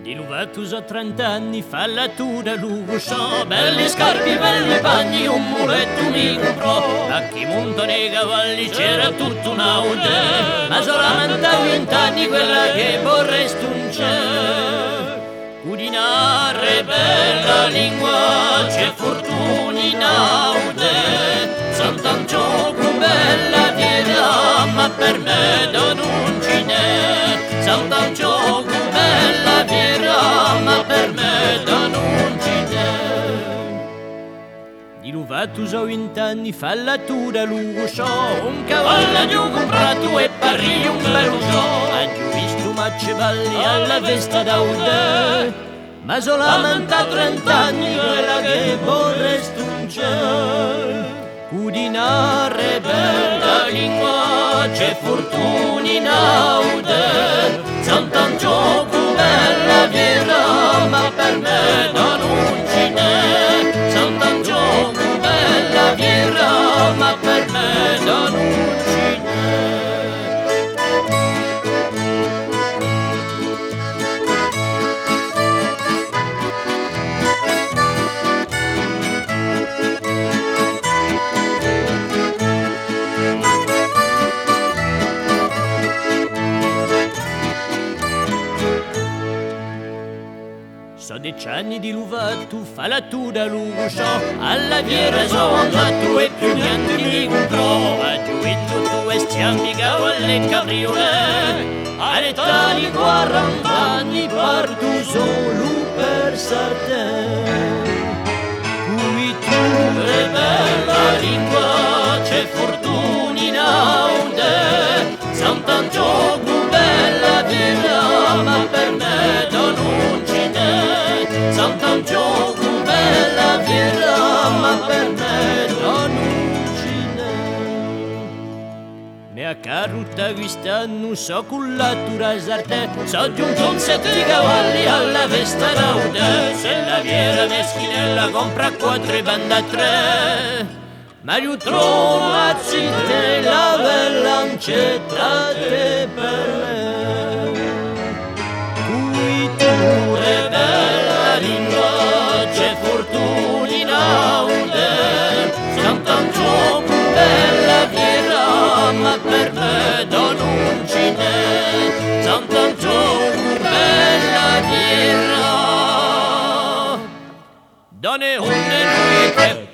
Diluvatus a 30 anni, fallatura l'uscio, belli scarpi, belli panni, un muletto mi comprò. A chi montano i cavalli c'era tutta un'aude, ma solamente a 20 anni quella che vorresti un c'è. Udinare bella lingua, c'è fortuna in aude, soltanto più bella dirà, ma per me non ce n'è, soltanto più bella dirà, ma per me non ce n'è. Diluvatus a 20 anni, fallatura l'uscio, un cavallo giù comprato e parri un bel uscio, ha giù visto maccevalli alla festa d'aude, ma solamente a 30 anni quella che vorresti un c'è. Udinare bella lingua, c'è fortuna in aude, soltanto più bella dirà, ma per me non ce n'è, soltanto più bella dirà, ma per me non ce n'è. So 10 anni di luvato, fallatura l'uscio, alla viera sono tu e più niente mi comprò. A giuito tu e stiamo cavalli e cabriolet, a l'età di 40 anni parto solo per Sardegna. Qui tu è bella lingua, c'è fortuna in aude, soltanto più bella dirà, ma per me non ce n'è, soltanto più bella dirà, ma per me non ce n'è. Me a carrutta quest'anno so cullatura sarte, so giunto un 7 cavalli alla festa d'aude, se la viera meschinella compra 4 e banda a 3. Ma io trovo a città la bella ancetta per me. Qui tu è bella lingua, c'è fortuna in aude, soltanto più bella dirà, ma per me non ce n'è, soltanto più bella dirà. Donne, onne, lui che